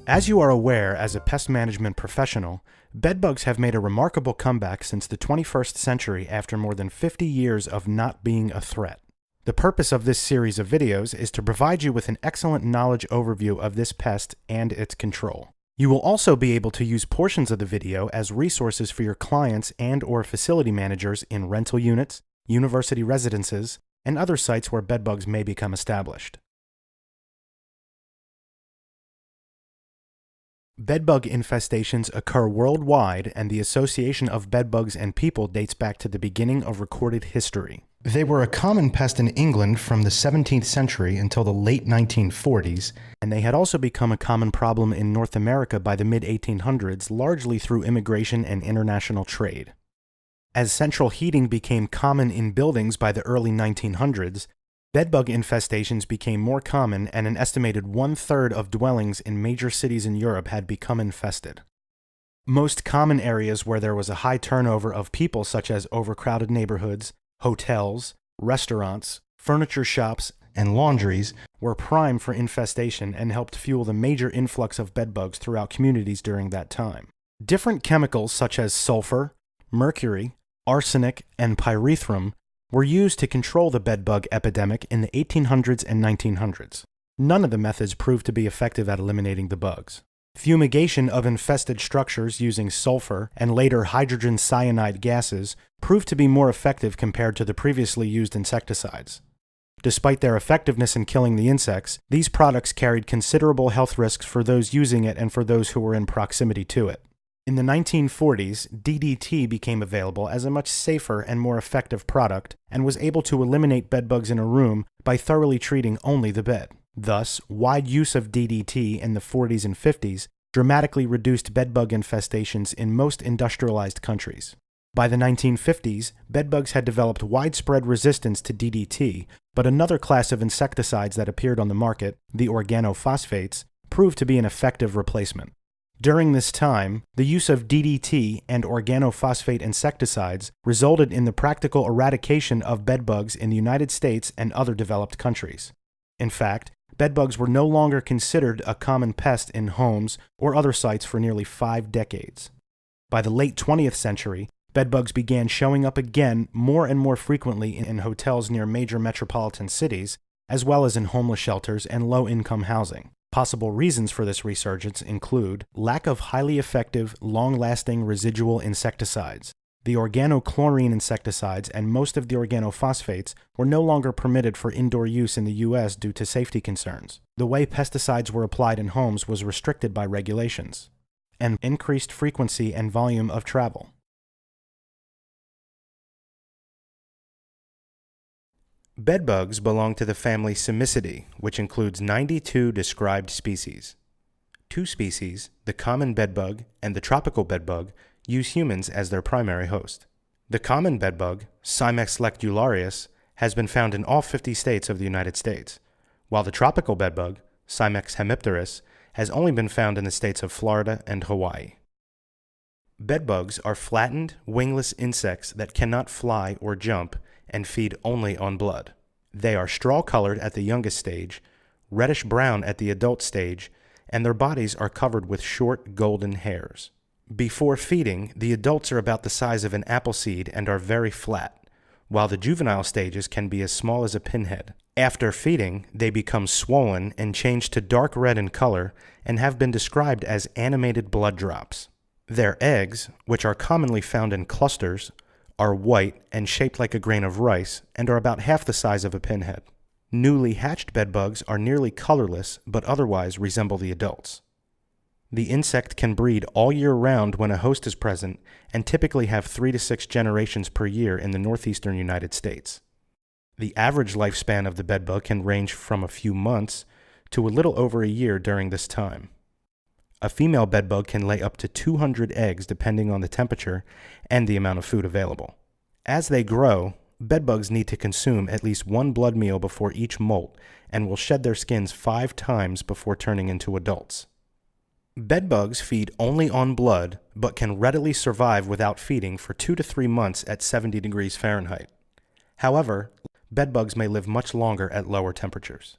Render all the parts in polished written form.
As you are aware as a pest management professional, bedbugs have made a remarkable comeback since the 21st century after more than 50 years of not being a threat. The purpose of this series of videos is to provide you with an excellent knowledge overview of this pest and its control. You will also be able to use portions of the video as resources for your clients and/or facility managers in rental units, university residences, and other sites where bedbugs may become established. Bedbug infestations occur worldwide, and the association of bedbugs and people dates back to the beginning of recorded history. They were a common pest in England from the 17th century until the late 1940s, and they had also become a common problem in North America by the mid-1800s, largely through immigration and international trade. As central heating became common in buildings by the early 1900s, bedbug infestations became more common, and an estimated one-third of dwellings in major cities in Europe had become infested. Most common areas where there was a high turnover of people, such as overcrowded neighborhoods, hotels, restaurants, furniture shops, and laundries, were prime for infestation and helped fuel the major influx of bedbugs throughout communities during that time. Different chemicals such as sulfur, mercury, arsenic, and pyrethrum were used to control the bedbug epidemic in the 1800s and 1900s. None of the methods proved to be effective at eliminating the bugs. Fumigation of infested structures using sulfur and later hydrogen cyanide gases proved to be more effective compared to the previously used insecticides. Despite their effectiveness in killing the insects, these products carried considerable health risks for those using it and for those who were in proximity to it. In the 1940s, DDT became available as a much safer and more effective product and was able to eliminate bedbugs in a room by thoroughly treating only the bed. Thus, wide use of DDT in the 40s and 50s dramatically reduced bedbug infestations in most industrialized countries. By the 1950s, bedbugs had developed widespread resistance to DDT, but another class of insecticides that appeared on the market, the organophosphates, proved to be an effective replacement. During this time, the use of DDT and organophosphate insecticides resulted in the practical eradication of bedbugs in the United States and other developed countries. In fact, bedbugs were no longer considered a common pest in homes or other sites for nearly 5 decades. By the late 20th century, bedbugs began showing up again more and more frequently in hotels near major metropolitan cities, as well as in homeless shelters and low-income housing. Possible reasons for this resurgence include lack of highly effective, long-lasting residual insecticides. The organochlorine insecticides and most of the organophosphates were no longer permitted for indoor use in the U.S. due to safety concerns. The way pesticides were applied in homes was restricted by regulations, and increased frequency and volume of travel. Bedbugs belong to the family Simicidae, which includes 92 described species. 2 species, the common bedbug and the tropical bedbug, use humans as their primary host. The common bedbug, Cimex lectularius, has been found in all 50 states of the United States, while the tropical bedbug, Cimex hemipterus, has only been found in the states of Florida and Hawaii. Bedbugs are flattened, wingless insects that cannot fly or jump and feed only on blood. They are straw-colored at the youngest stage, reddish-brown at the adult stage, and their bodies are covered with short golden hairs. Before feeding, the adults are about the size of an apple seed and are very flat, while the juvenile stages can be as small as a pinhead. After feeding, they become swollen and change to dark red in color and have been described as animated blood drops. Their eggs, which are commonly found in clusters, are white and shaped like a grain of rice and are about half the size of a pinhead. Newly hatched bedbugs are nearly colorless but otherwise resemble the adults. The insect can breed all year round when a host is present and typically have 3 to 6 generations per year in the northeastern United States. The average lifespan of the bedbug can range from a few months to a little over a year during this time. A female bedbug can lay up to 200 eggs depending on the temperature and the amount of food available. As they grow, bedbugs need to consume at least 1 blood meal before each molt and will shed their skins 5 times before turning into adults. Bedbugs feed only on blood but can readily survive without feeding for 2 to 3 months at 70 degrees Fahrenheit. However, bedbugs may live much longer at lower temperatures.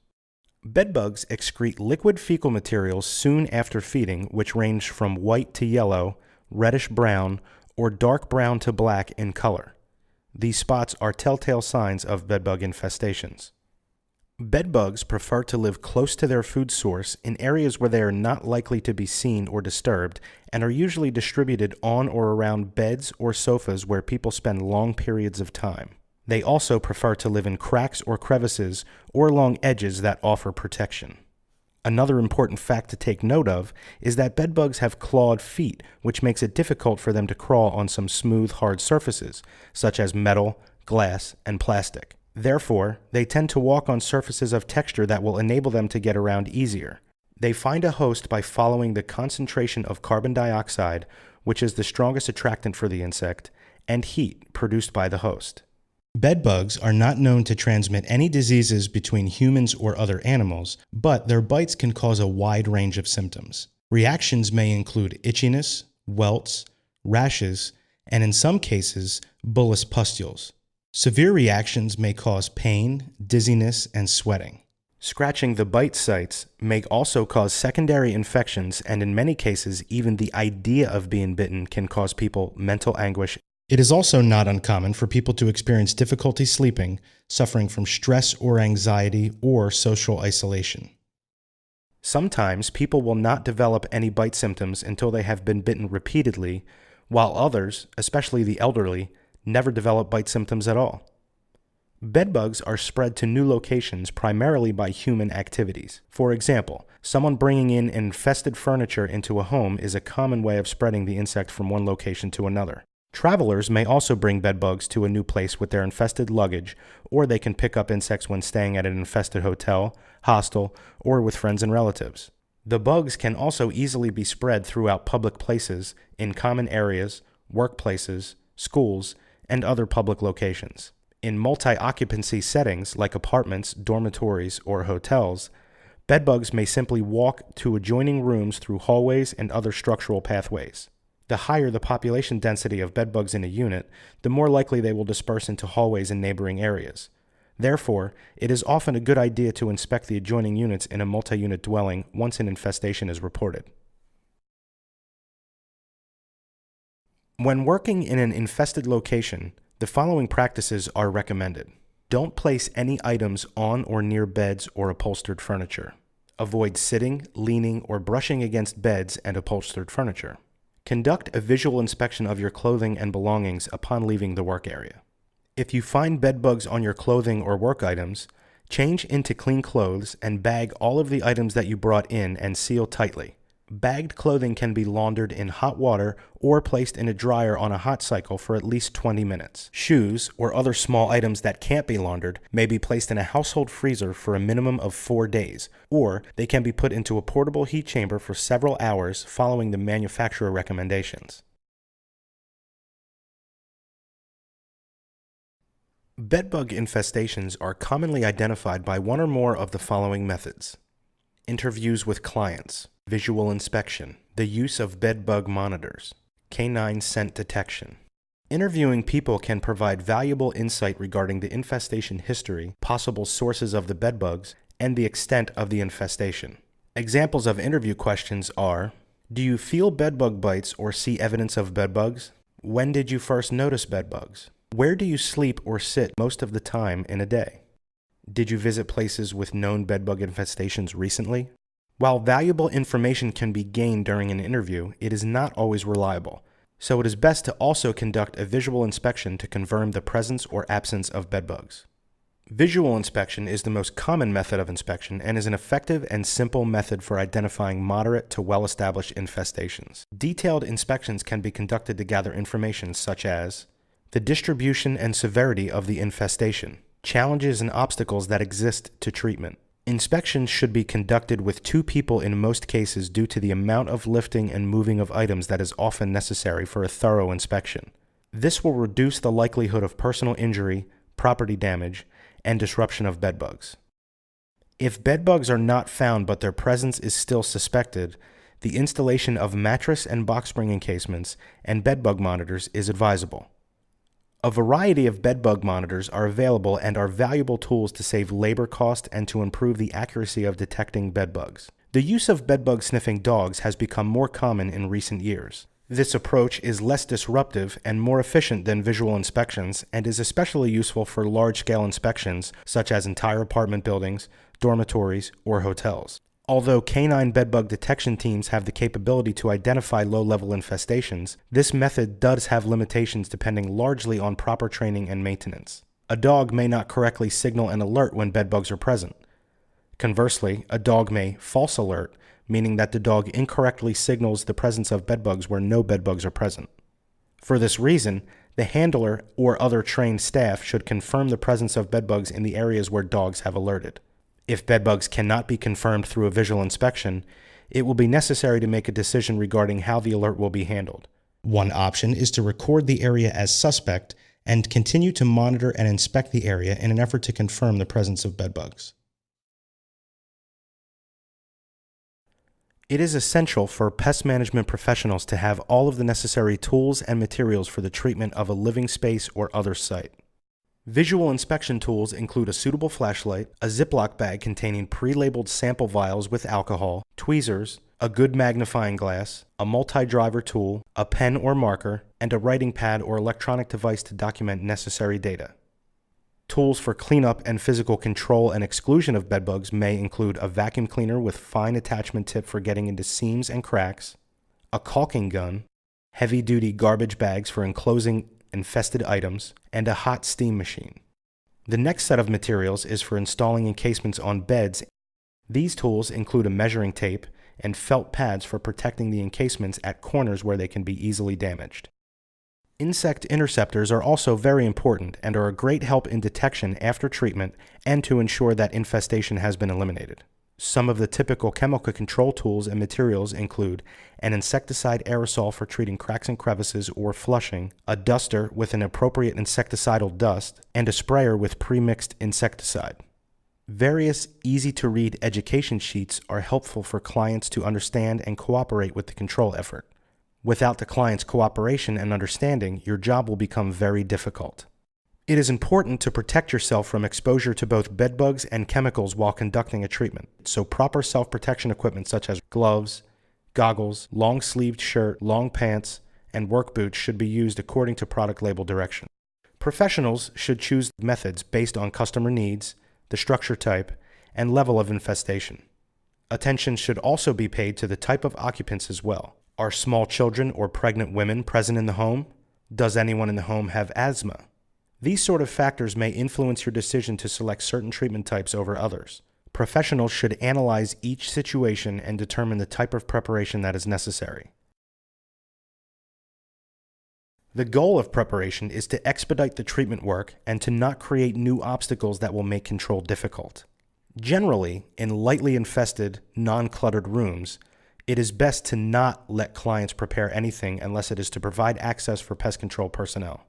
Bedbugs excrete liquid fecal materials soon after feeding, which range from white to yellow, reddish-brown, or dark brown to black in color. These spots are telltale signs of bedbug infestations. Bedbugs prefer to live close to their food source in areas where they are not likely to be seen or disturbed, and are usually distributed on or around beds or sofas where people spend long periods of time. They also prefer to live in cracks or crevices or along edges that offer protection. Another important fact to take note of is that bedbugs have clawed feet, which makes it difficult for them to crawl on some smooth, hard surfaces, such as metal, glass, and plastic. Therefore, they tend to walk on surfaces of texture that will enable them to get around easier. They find a host by following the concentration of carbon dioxide, which is the strongest attractant for the insect, and heat produced by the host. Bedbugs are not known to transmit any diseases between humans or other animals, but their bites can cause a wide range of symptoms. Reactions may include itchiness, welts, rashes, and in some cases, bullous pustules. Severe reactions may cause pain, dizziness, and sweating. Scratching the bite sites may also cause secondary infections, and in many cases, even the idea of being bitten can cause people mental anguish. It is also not uncommon for people to experience difficulty sleeping, suffering from stress or anxiety or social isolation. Sometimes people will not develop any bite symptoms until they have been bitten repeatedly, while others, especially the elderly, never develop bite symptoms at all. Bedbugs are spread to new locations primarily by human activities. For example, someone bringing in infested furniture into a home is a common way of spreading the insect from one location to another. Travelers may also bring bedbugs to a new place with their infested luggage, or they can pick up insects when staying at an infested hotel, hostel, or with friends and relatives. The bugs can also easily be spread throughout public places, in common areas, workplaces, schools, and other public locations. In multi-occupancy settings like apartments, dormitories, or hotels, bedbugs may simply walk to adjoining rooms through hallways and other structural pathways. The higher the population density of bedbugs in a unit, the more likely they will disperse into hallways and neighboring areas. Therefore, it is often a good idea to inspect the adjoining units in a multi-unit dwelling once an infestation is reported. When working in an infested location, the following practices are recommended. Don't place any items on or near beds or upholstered furniture. Avoid sitting, leaning, or brushing against beds and upholstered furniture. Conduct a visual inspection of your clothing and belongings upon leaving the work area. If you find bedbugs on your clothing or work items, change into clean clothes and bag all of the items that you brought in and seal tightly. Bagged clothing can be laundered in hot water or placed in a dryer on a hot cycle for at least 20 minutes. Shoes, or other small items that can't be laundered, may be placed in a household freezer for a minimum of 4 days, or they can be put into a portable heat chamber for several hours following the manufacturer recommendations. Bedbug infestations are commonly identified by one or more of the following methods: interviews with clients, visual inspection, the use of bedbug monitors, canine scent detection. Interviewing people can provide valuable insight regarding the infestation history, possible sources of the bedbugs, and the extent of the infestation. Examples of interview questions are: do you feel bedbug bites or see evidence of bedbugs? When did you first notice bedbugs? Where do you sleep or sit most of the time in a day? Did you visit places with known bedbug infestations recently? While valuable information can be gained during an interview, it is not always reliable, so it is best to also conduct a visual inspection to confirm the presence or absence of bedbugs. Visual inspection is the most common method of inspection and is an effective and simple method for identifying moderate to well-established infestations. Detailed inspections can be conducted to gather information such as the distribution and severity of the infestation, challenges and obstacles that exist to treatment. Inspections should be conducted with 2 people in most cases due to the amount of lifting and moving of items that is often necessary for a thorough inspection. This will reduce the likelihood of personal injury, property damage, and disruption of bedbugs. If bedbugs are not found but their presence is still suspected, the installation of mattress and box spring encasements and bedbug monitors is advisable. A variety of bedbug monitors are available and are valuable tools to save labor cost and to improve the accuracy of detecting bedbugs. The use of bedbug sniffing dogs has become more common in recent years. This approach is less disruptive and more efficient than visual inspections and is especially useful for large-scale inspections such as entire apartment buildings, dormitories, or hotels. Although canine bedbug detection teams have the capability to identify low-level infestations, this method does have limitations depending largely on proper training and maintenance. A dog may not correctly signal an alert when bedbugs are present. Conversely, a dog may false alert, meaning that the dog incorrectly signals the presence of bedbugs where no bedbugs are present. For this reason, the handler or other trained staff should confirm the presence of bedbugs in the areas where dogs have alerted. If bedbugs cannot be confirmed through a visual inspection, it will be necessary to make a decision regarding how the alert will be handled. One option is to record the area as suspect and continue to monitor and inspect the area in an effort to confirm the presence of bedbugs. It is essential for pest management professionals to have all of the necessary tools and materials for the treatment of a living space or other site. Visual inspection tools include a suitable flashlight, a Ziploc bag containing pre-labeled sample vials with alcohol, tweezers, a good magnifying glass, a multi-driver tool, a pen or marker, and a writing pad or electronic device to document necessary data. Tools for cleanup and physical control and exclusion of bedbugs may include a vacuum cleaner with fine attachment tip for getting into seams and cracks, a caulking gun, heavy-duty garbage bags for enclosing infested items, and a hot steam machine. The next set of materials is for installing encasements on beds. These tools include a measuring tape and felt pads for protecting the encasements at corners where they can be easily damaged. Insect interceptors are also very important and are a great help in detection after treatment and to ensure that infestation has been eliminated. Some of the typical chemical control tools and materials include an insecticide aerosol for treating cracks and crevices or flushing, a duster with an appropriate insecticidal dust, and a sprayer with pre-mixed insecticide. Various easy-to-read education sheets are helpful for clients to understand and cooperate with the control effort. Without the client's cooperation and understanding, your job will become very difficult. It is important to protect yourself from exposure to both bedbugs and chemicals while conducting a treatment, so proper self-protection equipment such as gloves, goggles, long-sleeved shirt, long pants, and work boots should be used according to product label direction. Professionals should choose methods based on customer needs, the structure type, and level of infestation. Attention should also be paid to the type of occupants as well. Are small children or pregnant women present in the home? Does anyone in the home have asthma? These sort of factors may influence your decision to select certain treatment types over others. Professionals should analyze each situation and determine the type of preparation that is necessary. The goal of preparation is to expedite the treatment work and to not create new obstacles that will make control difficult. Generally, in lightly infested, non-cluttered rooms, it is best to not let clients prepare anything unless it is to provide access for pest control personnel.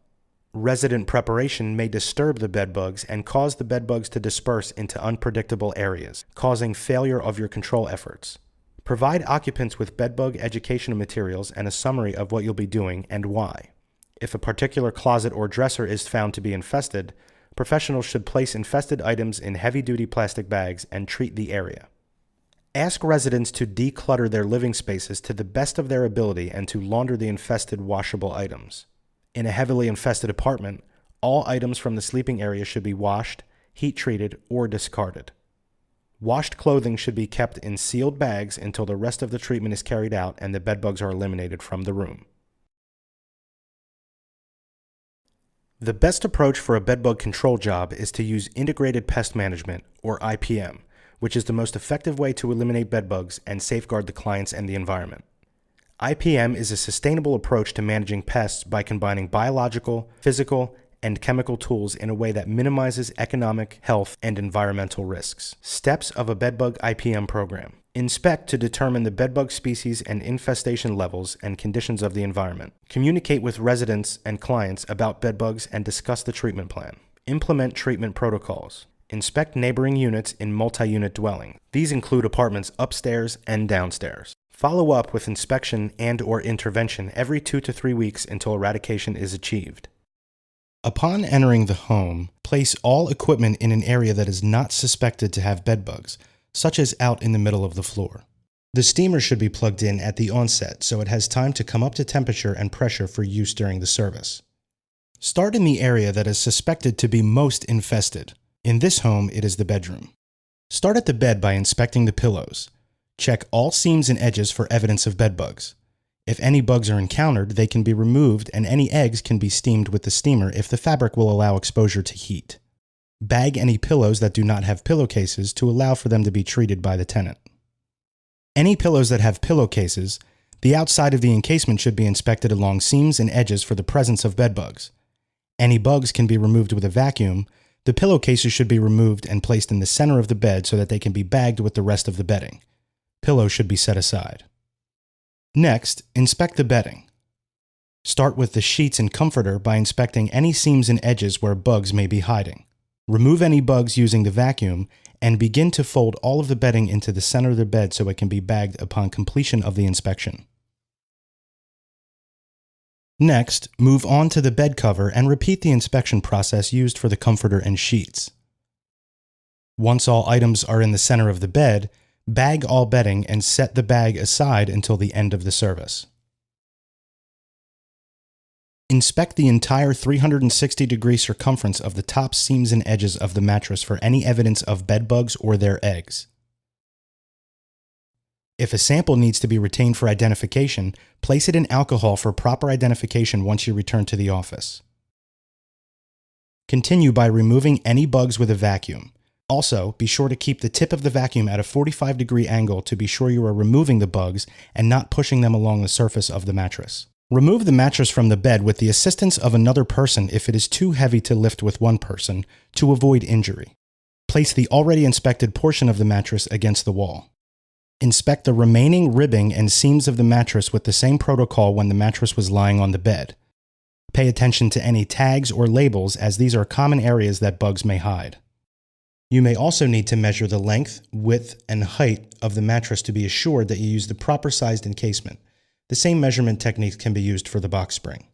Resident preparation may disturb the bedbugs and cause the bedbugs to disperse into unpredictable areas, causing failure of your control efforts. Provide occupants with bedbug educational materials and a summary of what you'll be doing and why. If a particular closet or dresser is found to be infested, professionals should place infested items in heavy-duty plastic bags and treat the area. Ask residents to declutter their living spaces to the best of their ability and to launder the infested washable items. In a heavily infested apartment, all items from the sleeping area should be washed, heat-treated, or discarded. Washed clothing should be kept in sealed bags until the rest of the treatment is carried out and the bedbugs are eliminated from the room. The best approach for a bedbug control job is to use integrated pest management, or IPM, which is the most effective way to eliminate bedbugs and safeguard the clients and the environment. IPM is a sustainable approach to managing pests by combining biological, physical, and chemical tools in a way that minimizes economic, health, and environmental risks. Steps of a bedbug IPM program. Inspect to determine the bedbug species and infestation levels and conditions of the environment. Communicate with residents and clients about bedbugs and discuss the treatment plan. Implement treatment protocols. Inspect neighboring units in multi-unit dwelling. These include apartments upstairs and downstairs. Follow up with inspection and/or intervention every 2 to 3 weeks until eradication is achieved. Upon entering the home, place all equipment in an area that is not suspected to have bedbugs, such as out in the middle of the floor. The steamer should be plugged in at the onset so it has time to come up to temperature and pressure for use during the service. Start in the area that is suspected to be most infested. In this home, it is the bedroom. Start at the bed by inspecting the pillows. Check all seams and edges for evidence of bedbugs. If any bugs are encountered, they can be removed and any eggs can be steamed with the steamer if the fabric will allow exposure to heat. Bag any pillows that do not have pillowcases to allow for them to be treated by the tenant. Any pillows that have pillowcases, the outside of the encasement should be inspected along seams and edges for the presence of bedbugs. Any bugs can be removed with a vacuum. The pillowcases should be removed and placed in the center of the bed so that they can be bagged with the rest of the bedding. Pillows should be set aside. Next, inspect the bedding. Start with the sheets and comforter by inspecting any seams and edges where bugs may be hiding. Remove any bugs using the vacuum and begin to fold all of the bedding into the center of the bed so it can be bagged upon completion of the inspection. Next, move on to the bed cover and repeat the inspection process used for the comforter and sheets. Once all items are in the center of the bed, bag all bedding and set the bag aside until the end of the service. Inspect the entire 360-degree circumference of the top seams and edges of the mattress for any evidence of bedbugs or their eggs. If a sample needs to be retained for identification, place it in alcohol for proper identification once you return to the office. Continue by removing any bugs with a vacuum. Also, be sure to keep the tip of the vacuum at a 45-degree angle to be sure you are removing the bugs and not pushing them along the surface of the mattress. Remove the mattress from the bed with the assistance of another person if it is too heavy to lift with one person to avoid injury. Place the already inspected portion of the mattress against the wall. Inspect the remaining ribbing and seams of the mattress with the same protocol when the mattress was lying on the bed. Pay attention to any tags or labels as these are common areas that bugs may hide. You may also need to measure the length, width, and height of the mattress to be assured that you use the proper sized encasement. The same measurement techniques can be used for the box spring.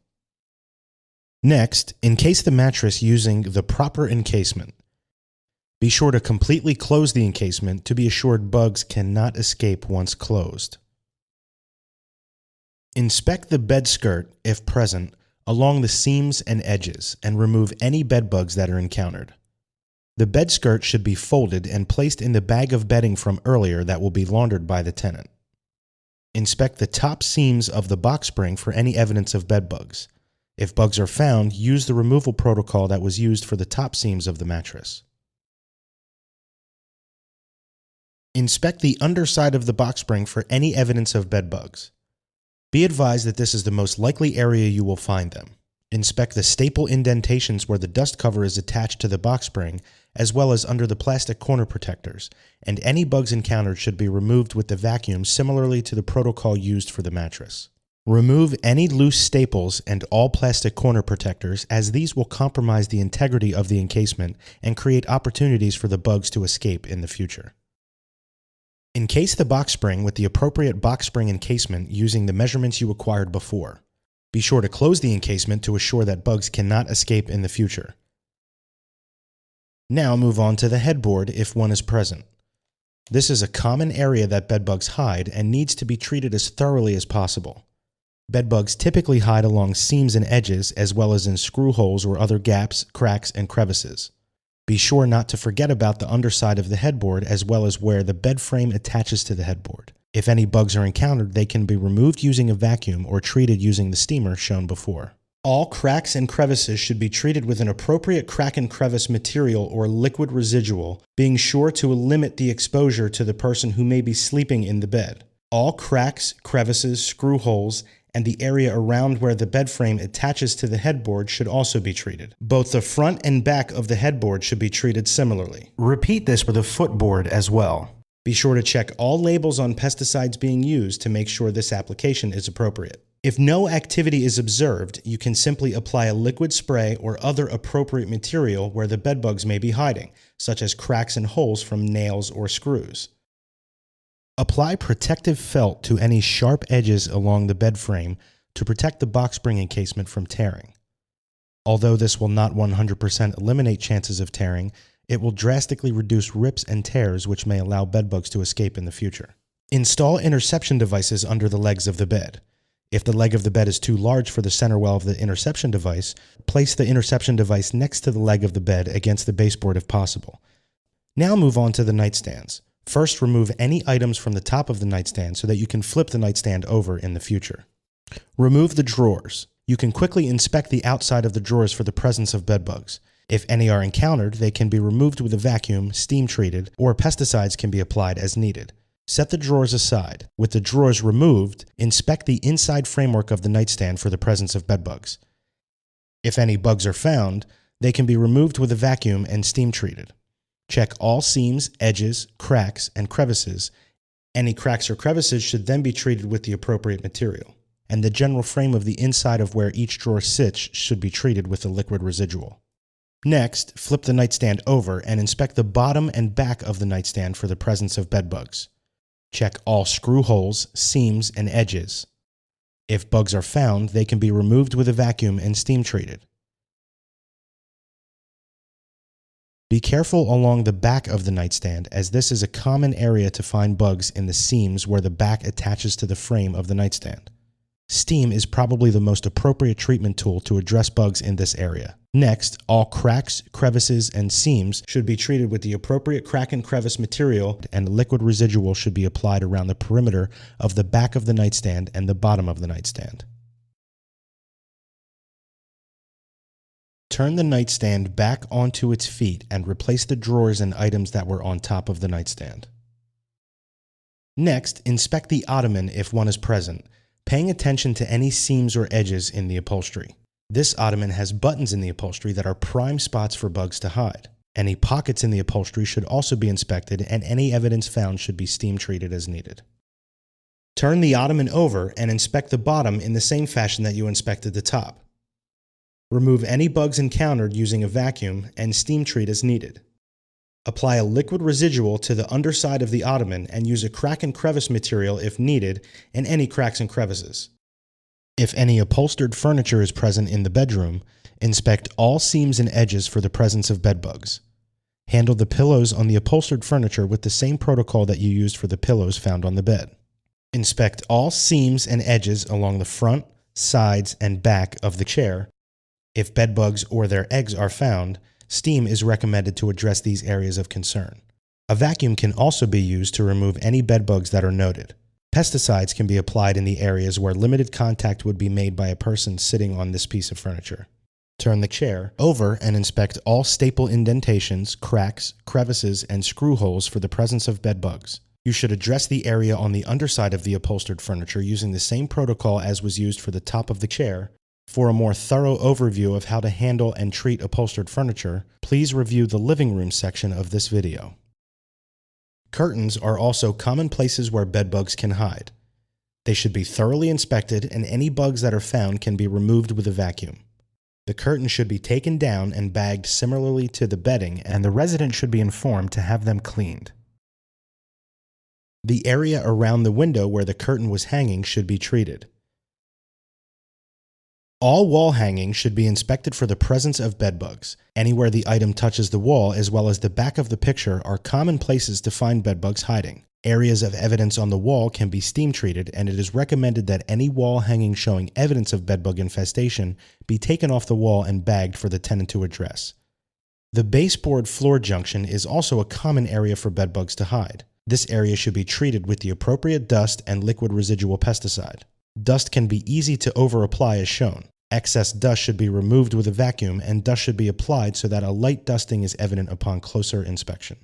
Next, encase the mattress using the proper encasement. Be sure to completely close the encasement to be assured bugs cannot escape once closed. Inspect the bed skirt, if present, along the seams and edges and remove any bed bugs that are encountered. The bed skirt should be folded and placed in the bag of bedding from earlier that will be laundered by the tenant. Inspect the top seams of the box spring for any evidence of bed bugs. If bugs are found, use the removal protocol that was used for the top seams of the mattress. Inspect the underside of the box spring for any evidence of bed bugs. Be advised that this is the most likely area you will find them. Inspect the staple indentations where the dust cover is attached to the box spring, as well as under the plastic corner protectors, and any bugs encountered should be removed with the vacuum similarly to the protocol used for the mattress. Remove any loose staples and all plastic corner protectors, as these will compromise the integrity of the encasement and create opportunities for the bugs to escape in the future. Encase the box spring with the appropriate box spring encasement using the measurements you acquired before. Be sure to close the encasement to assure that bugs cannot escape in the future. Now move on to the headboard if one is present. This is a common area that bedbugs hide and needs to be treated as thoroughly as possible. Bedbugs typically hide along seams and edges as well as in screw holes or other gaps, cracks, and crevices. Be sure not to forget about the underside of the headboard as well as where the bed frame attaches to the headboard. If any bugs are encountered, they can be removed using a vacuum or treated using the steamer shown before. All cracks and crevices should be treated with an appropriate crack and crevice material or liquid residual, being sure to limit the exposure to the person who may be sleeping in the bed. All cracks, crevices, screw holes, and the area around where the bed frame attaches to the headboard should also be treated. Both the front and back of the headboard should be treated similarly. Repeat this for the footboard as well. Be sure to check all labels on pesticides being used to make sure this application is appropriate. If no activity is observed, you can simply apply a liquid spray or other appropriate material where the bedbugs may be hiding, such as cracks and holes from nails or screws. Apply protective felt to any sharp edges along the bed frame to protect the box spring encasement from tearing. Although this will not 100% eliminate chances of tearing, it will drastically reduce rips and tears, which may allow bedbugs to escape in the future. Install interception devices under the legs of the bed. If the leg of the bed is too large for the center well of the interception device, place the interception device next to the leg of the bed against the baseboard if possible. Now move on to the nightstands. First, remove any items from the top of the nightstand so that you can flip the nightstand over in the future. Remove the drawers. You can quickly inspect the outside of the drawers for the presence of bedbugs. If any are encountered, they can be removed with a vacuum, steam treated, or pesticides can be applied as needed. Set the drawers aside. With the drawers removed, inspect the inside framework of the nightstand for the presence of bedbugs. If any bugs are found, they can be removed with a vacuum and steam treated. Check all seams, edges, cracks, and crevices. Any cracks or crevices should then be treated with the appropriate material. And the general frame of the inside of where each drawer sits should be treated with a liquid residual. Next, flip the nightstand over and inspect the bottom and back of the nightstand for the presence of bedbugs. Check all screw holes, seams, and edges. If bugs are found, they can be removed with a vacuum and steam treated. Be careful along the back of the nightstand, as this is a common area to find bugs in the seams where the back attaches to the frame of the nightstand. Steam is probably the most appropriate treatment tool to address bugs in this area. Next, all cracks, crevices, and seams should be treated with the appropriate crack and crevice material, and liquid residual should be applied around the perimeter of the back of the nightstand and the bottom of the nightstand. Turn the nightstand back onto its feet and replace the drawers and items that were on top of the nightstand. Next, inspect the ottoman if one is present, paying attention to any seams or edges in the upholstery. This ottoman has buttons in the upholstery that are prime spots for bugs to hide. Any pockets in the upholstery should also be inspected, and any evidence found should be steam treated as needed. Turn the ottoman over and inspect the bottom in the same fashion that you inspected the top. Remove any bugs encountered using a vacuum and steam treat as needed. Apply a liquid residual to the underside of the ottoman and use a crack and crevice material if needed in any cracks and crevices. If any upholstered furniture is present in the bedroom, inspect all seams and edges for the presence of bedbugs. Handle the pillows on the upholstered furniture with the same protocol that you used for the pillows found on the bed. Inspect all seams and edges along the front, sides, and back of the chair. If bedbugs or their eggs are found, steam is recommended to address these areas of concern. A vacuum can also be used to remove any bedbugs that are noted. Pesticides can be applied in the areas where limited contact would be made by a person sitting on this piece of furniture. Turn the chair over and inspect all staple indentations, cracks, crevices, and screw holes for the presence of bedbugs. You should address the area on the underside of the upholstered furniture using the same protocol as was used for the top of the chair. For a more thorough overview of how to handle and treat upholstered furniture, please review the living room section of this video. Curtains are also common places where bedbugs can hide. They should be thoroughly inspected, and any bugs that are found can be removed with a vacuum. The curtain should be taken down and bagged similarly to the bedding, and the resident should be informed to have them cleaned. The area around the window where the curtain was hanging should be treated. All wall hangings should be inspected for the presence of bedbugs. Anywhere the item touches the wall, as well as the back of the picture, are common places to find bedbugs hiding. Areas of evidence on the wall can be steam treated, and it is recommended that any wall hanging showing evidence of bedbug infestation be taken off the wall and bagged for the tenant to address. The baseboard floor junction is also a common area for bedbugs to hide. This area should be treated with the appropriate dust and liquid residual pesticide. Dust can be easy to over-apply as shown. Excess dust should be removed with a vacuum, and dust should be applied so that a light dusting is evident upon closer inspection.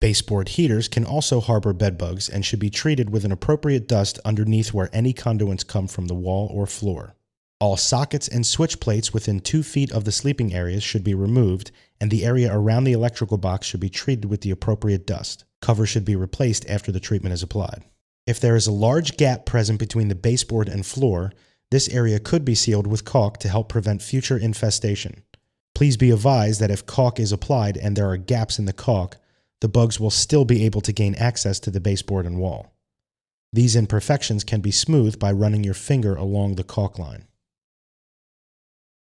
Baseboard heaters can also harbor bedbugs and should be treated with an appropriate dust underneath where any conduits come from the wall or floor. All sockets and switch plates within 2 feet of the sleeping areas should be removed, and the area around the electrical box should be treated with the appropriate dust. Cover should be replaced after the treatment is applied. If there is a large gap present between the baseboard and floor, this area could be sealed with caulk to help prevent future infestation. Please be advised that if caulk is applied and there are gaps in the caulk, the bugs will still be able to gain access to the baseboard and wall. These imperfections can be smoothed by running your finger along the caulk line.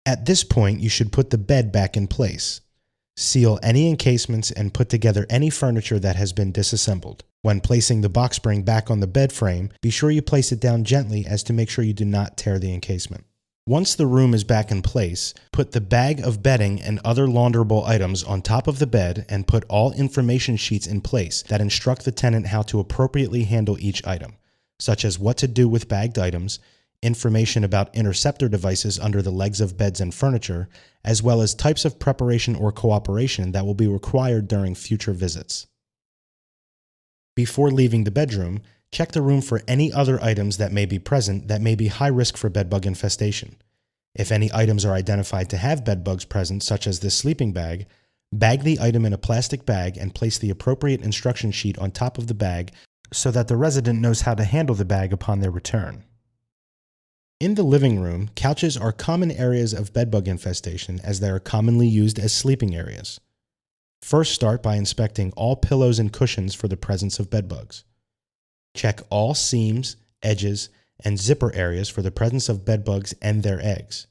At this point, you should put the bed back in place. Seal any encasements and put together any furniture that has been disassembled. When placing the box spring back on the bed frame, be sure you place it down gently as to make sure you do not tear the encasement. Once the room is back in place, put the bag of bedding and other launderable items on top of the bed and put all information sheets in place that instruct the tenant how to appropriately handle each item, such as what to do with bagged items, information about interceptor devices under the legs of beds and furniture, as well as types of preparation or cooperation that will be required during future visits. Before leaving the bedroom, check the room for any other items that may be present that may be high risk for bedbug infestation. If any items are identified to have bedbugs present, such as this sleeping bag, bag the item in a plastic bag and place the appropriate instruction sheet on top of the bag so that the resident knows how to handle the bag upon their return. In the living room, couches are common areas of bedbug infestation as they are commonly used as sleeping areas. First, start by inspecting all pillows and cushions for the presence of bedbugs. Check all seams, edges, and zipper areas for the presence of bedbugs and their eggs.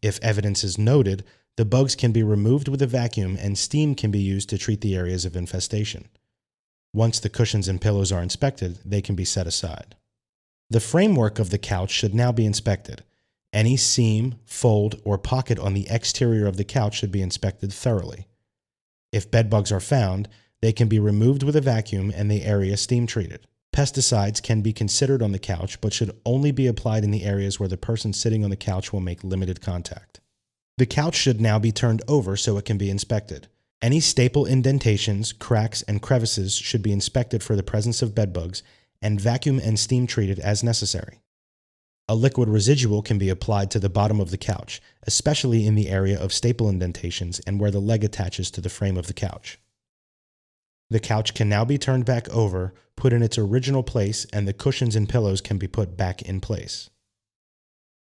If evidence is noted, the bugs can be removed with a vacuum and steam can be used to treat the areas of infestation. Once the cushions and pillows are inspected, they can be set aside. The framework of the couch should now be inspected. Any seam, fold, or pocket on the exterior of the couch should be inspected thoroughly. If bedbugs are found, they can be removed with a vacuum and the area steam treated. Pesticides can be considered on the couch, but should only be applied in the areas where the person sitting on the couch will make limited contact. The couch should now be turned over so it can be inspected. Any staple indentations, cracks, and crevices should be inspected for the presence of bedbugs and vacuum and steam treated as necessary. A liquid residual can be applied to the bottom of the couch, especially in the area of staple indentations and where the leg attaches to the frame of the couch. The couch can now be turned back over, put in its original place, and the cushions and pillows can be put back in place.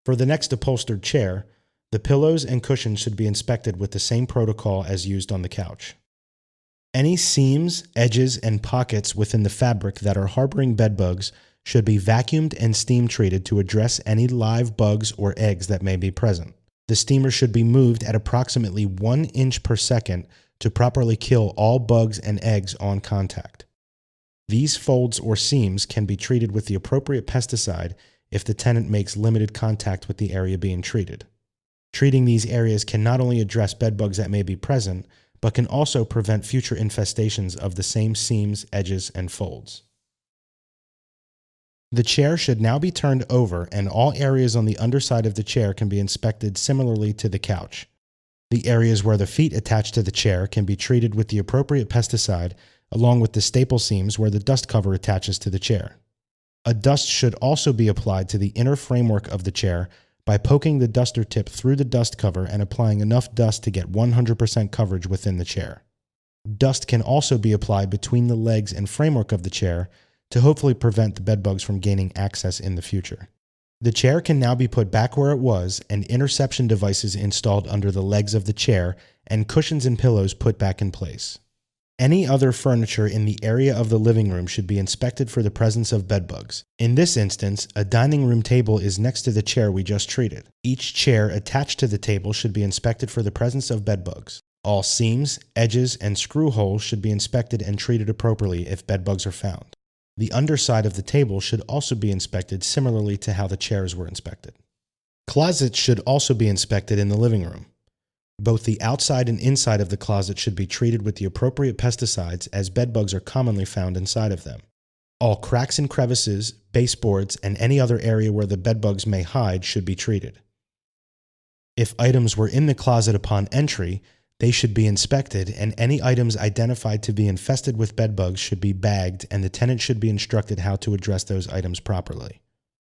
For the next upholstered chair, the pillows and cushions should be inspected with the same protocol as used on the couch. Any seams, edges, and pockets within the fabric that are harboring bedbugs should be vacuumed and steam treated to address any live bugs or eggs that may be present. The steamer should be moved at approximately 1 inch per second to properly kill all bugs and eggs on contact. These folds or seams can be treated with the appropriate pesticide if the tenant makes limited contact with the area being treated. Treating these areas can not only address bedbugs that may be present, but can also prevent future infestations of the same seams, edges, and folds. The chair should now be turned over and all areas on the underside of the chair can be inspected similarly to the couch. The areas where the feet attach to the chair can be treated with the appropriate pesticide along with the staple seams where the dust cover attaches to the chair. A dust should also be applied to the inner framework of the chair by poking the duster tip through the dust cover and applying enough dust to get 100% coverage within the chair. Dust can also be applied between the legs and framework of the chair to hopefully prevent the bedbugs from gaining access in the future. The chair can now be put back where it was and interception devices installed under the legs of the chair and cushions and pillows put back in place. Any other furniture in the area of the living room should be inspected for the presence of bedbugs. In this instance, a dining room table is next to the chair we just treated. Each chair attached to the table should be inspected for the presence of bedbugs. All seams, edges, and screw holes should be inspected and treated appropriately if bedbugs are found. The underside of the table should also be inspected similarly to how the chairs were inspected. Closets should also be inspected in the living room. Both the outside and inside of the closet should be treated with the appropriate pesticides as bedbugs are commonly found inside of them. All cracks and crevices, baseboards, and any other area where the bedbugs may hide should be treated. If items were in the closet upon entry, they should be inspected and any items identified to be infested with bedbugs should be bagged and the tenant should be instructed how to address those items properly.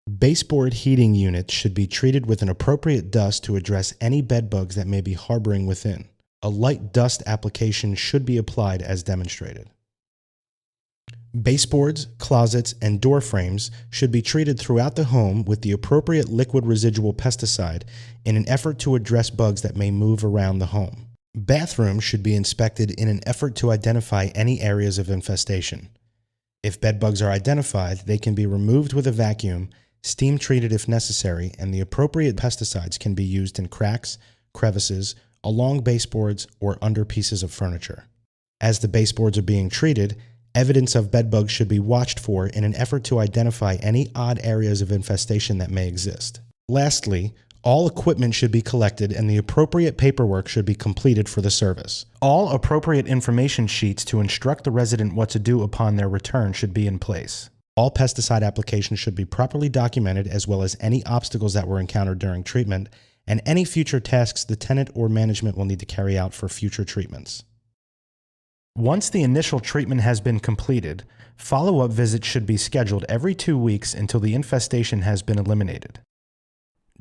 Baseboard heating units should be treated with an appropriate dust to address any bedbugs that may be harboring within. A light dust application should be applied as demonstrated. Baseboards, closets, and door frames should be treated throughout the home with the appropriate liquid residual pesticide in an effort to address bugs that may move around the home. Bathrooms should be inspected in an effort to identify any areas of infestation. If bedbugs are identified, they can be removed with a vacuum, steam treated if necessary, and the appropriate pesticides can be used in cracks, crevices, along baseboards, or under pieces of furniture. As the baseboards are being treated, evidence of bedbugs should be watched for in an effort to identify any odd areas of infestation that may exist. Lastly, all equipment should be collected and the appropriate paperwork should be completed for the service. All appropriate information sheets to instruct the resident what to do upon their return should be in place. All pesticide applications should be properly documented, as well as any obstacles that were encountered during treatment and any future tasks the tenant or management will need to carry out for future treatments. Once the initial treatment has been completed, follow-up visits should be scheduled every 2 weeks until the infestation has been eliminated.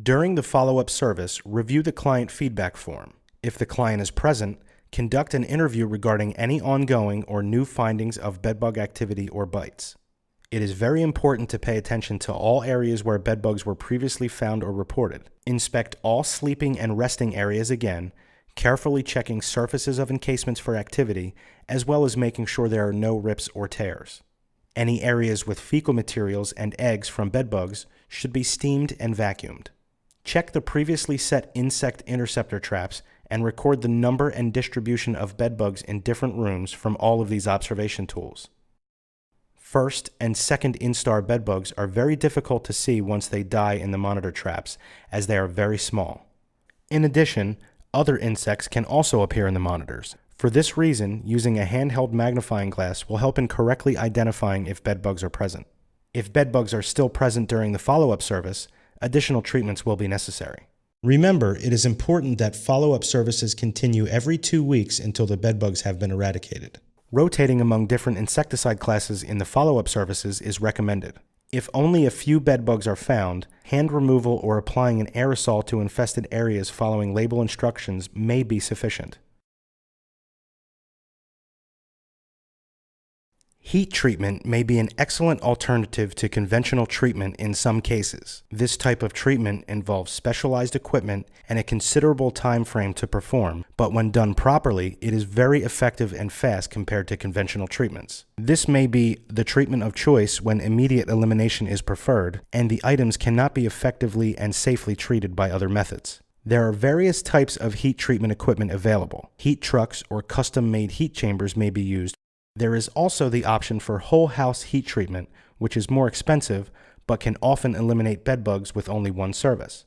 During the follow-up service, review the client feedback form. If the client is present, conduct an interview regarding any ongoing or new findings of bedbug activity or bites. It is very important to pay attention to all areas where bedbugs were previously found or reported. Inspect all sleeping and resting areas again, carefully checking surfaces of encasements for activity, as well as making sure there are no rips or tears. Any areas with fecal materials and eggs from bedbugs should be steamed and vacuumed. Check the previously set insect interceptor traps and record the number and distribution of bedbugs in different rooms from all of these observation tools. First and second instar bedbugs are very difficult to see once they die in the monitor traps, as they are very small. In addition, other insects can also appear in the monitors. For this reason, using a handheld magnifying glass will help in correctly identifying if bedbugs are present. If bedbugs are still present during the follow-up service, additional treatments will be necessary. Remember, it is important that follow-up services continue every 2 weeks until the bedbugs have been eradicated. Rotating among different insecticide classes in the follow-up services is recommended. If only a few bedbugs are found, hand removal or applying an aerosol to infested areas following label instructions may be sufficient. Heat treatment may be an excellent alternative to conventional treatment in some cases. This type of treatment involves specialized equipment and a considerable time frame to perform, but when done properly, it is very effective and fast compared to conventional treatments. This may be the treatment of choice when immediate elimination is preferred, and the items cannot be effectively and safely treated by other methods. There are various types of heat treatment equipment available. Heat trucks or custom-made heat chambers may be used. There is also the option for whole house heat treatment, which is more expensive, but can often eliminate bedbugs with only one service.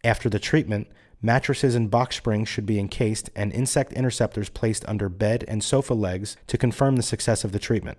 After the treatment, mattresses and box springs should be encased and insect interceptors placed under bed and sofa legs to confirm the success of the treatment.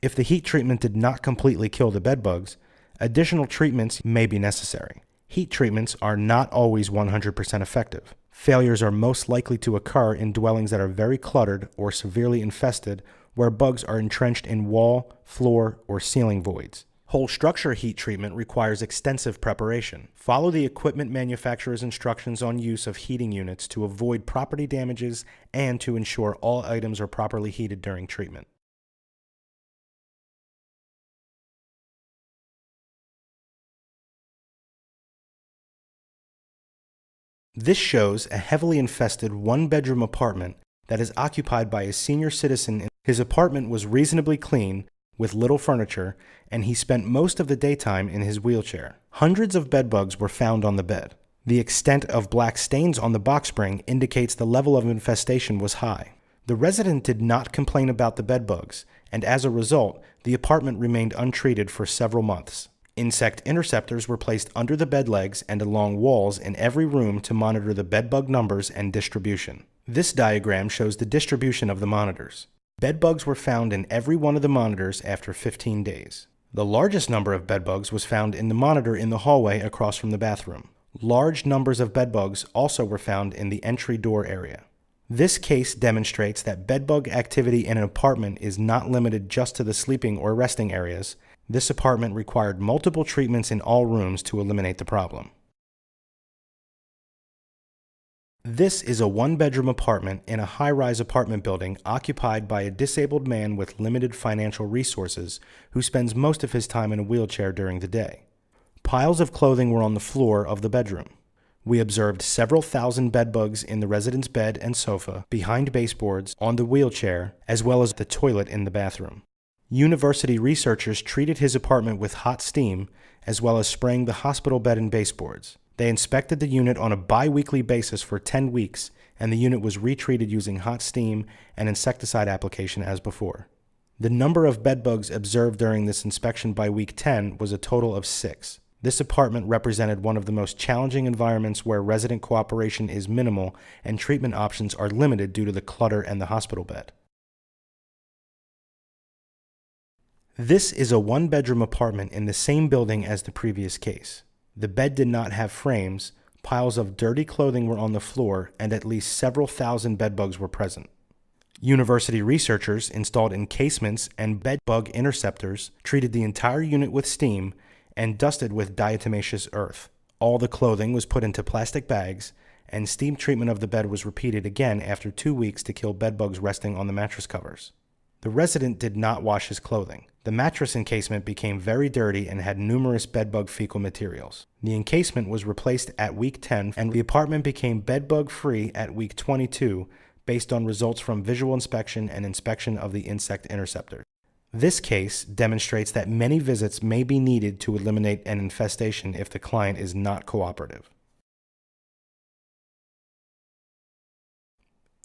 If the heat treatment did not completely kill the bedbugs, additional treatments may be necessary. Heat treatments are not always 100% effective. Failures are most likely to occur in dwellings that are very cluttered or severely infested, where bugs are entrenched in wall, floor, or ceiling voids. Whole structure heat treatment requires extensive preparation. Follow the equipment manufacturer's instructions on use of heating units to avoid property damages and to ensure all items are properly heated during treatment. This shows a heavily infested one-bedroom apartment that is occupied by a senior citizen. His apartment was reasonably clean, with little furniture, and he spent most of the daytime in his wheelchair. Hundreds of bedbugs were found on the bed. The extent of black stains on the box spring indicates the level of infestation was high. The resident did not complain about the bedbugs, and as a result, the apartment remained untreated for several months. Insect interceptors were placed under the bed legs and along walls in every room to monitor the bedbug numbers and distribution. This diagram shows the distribution of the monitors. Bedbugs were found in every one of the monitors after 15 days. The largest number of bedbugs was found in the monitor in the hallway across from the bathroom. Large numbers of bedbugs also were found in the entry door area. This case demonstrates that bedbug activity in an apartment is not limited just to the sleeping or resting areas. This apartment required multiple treatments in all rooms to eliminate the problem. This is a one-bedroom apartment in a high-rise apartment building occupied by a disabled man with limited financial resources who spends most of his time in a wheelchair during the day. Piles of clothing were on the floor of the bedroom. We observed several thousand bedbugs in the resident's bed and sofa, behind baseboards, on the wheelchair, as well as the toilet in the bathroom. University researchers treated his apartment with hot steam, as well as spraying the hospital bed and baseboards. They inspected the unit on a bi-weekly basis for 10 weeks, and the unit was retreated using hot steam and insecticide application as before. The number of bedbugs observed during this inspection by week 10 was a total of 6. This apartment represented one of the most challenging environments where resident cooperation is minimal and treatment options are limited due to the clutter and the hospital bed. This is a one-bedroom apartment in the same building as the previous case. The bed did not have frames, piles of dirty clothing were on the floor, and at least several thousand bedbugs were present. University researchers installed encasements and bedbug interceptors, treated the entire unit with steam, and dusted with diatomaceous earth. All the clothing was put into plastic bags, and steam treatment of the bed was repeated again after 2 weeks to kill bedbugs resting on the mattress covers. The resident did not wash his clothing. The mattress encasement became very dirty and had numerous bedbug fecal materials. The encasement was replaced at week 10, and the apartment became bedbug-free at week 22 based on results from visual inspection and inspection of the insect interceptors. This case demonstrates that many visits may be needed to eliminate an infestation if the client is not cooperative.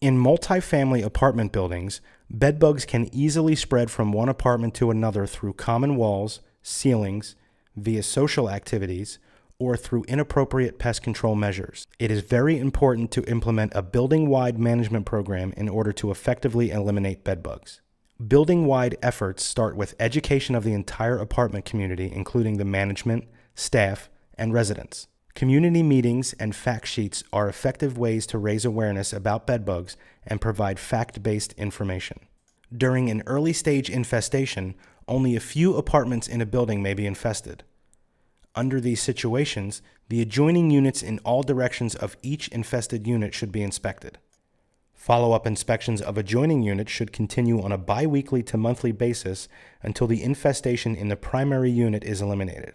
In multifamily apartment buildings, bedbugs can easily spread from one apartment to another through common walls, ceilings, via social activities, or through inappropriate pest control measures. It is very important to implement a building-wide management program in order to effectively eliminate bedbugs. Building-wide efforts start with education of the entire apartment community, including the management, staff, and residents. Community meetings and fact sheets are effective ways to raise awareness about bedbugs and provide fact-based information. During an early-stage infestation, only a few apartments in a building may be infested. Under these situations, the adjoining units in all directions of each infested unit should be inspected. Follow-up inspections of adjoining units should continue on a bi-weekly to monthly basis until the infestation in the primary unit is eliminated.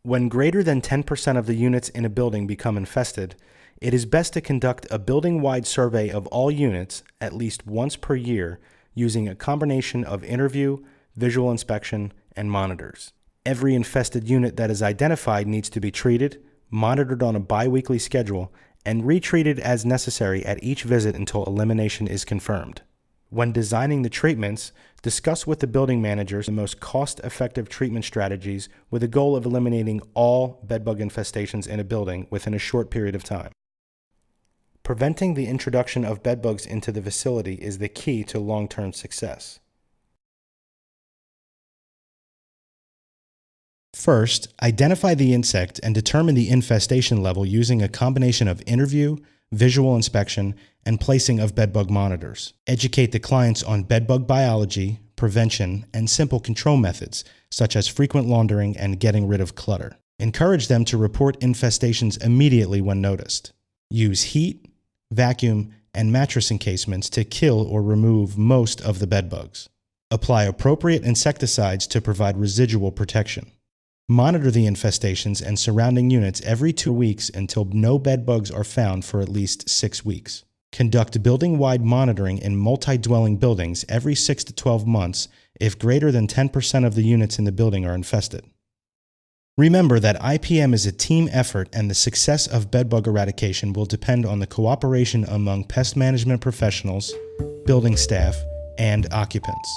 When greater than 10% of the units in a building become infested, it is best to conduct a building-wide survey of all units at least once per year using a combination of interview, visual inspection, and monitors. Every infested unit that is identified needs to be treated, monitored on a bi-weekly schedule, and retreated as necessary at each visit until elimination is confirmed. When designing the treatments, discuss with the building managers the most cost-effective treatment strategies with the goal of eliminating all bedbug infestations in a building within a short period of time. Preventing the introduction of bedbugs into the facility is the key to long-term success. First, identify the insect and determine the infestation level using a combination of interview, visual inspection, and placing of bedbug monitors. Educate the clients on bedbug biology, prevention, and simple control methods, such as frequent laundering and getting rid of clutter. Encourage them to report infestations immediately when noticed. Use heat, vacuum, and mattress encasements to kill or remove most of the bedbugs. Apply appropriate insecticides to provide residual protection. Monitor the infestations and surrounding units every 2 weeks until no bedbugs are found for at least 6 weeks. Conduct building-wide monitoring in multi-dwelling buildings every 6 to 12 months if greater than 10% of the units in the building are infested. Remember that IPM is a team effort, and the success of bedbug eradication will depend on the cooperation among pest management professionals, building staff, and occupants.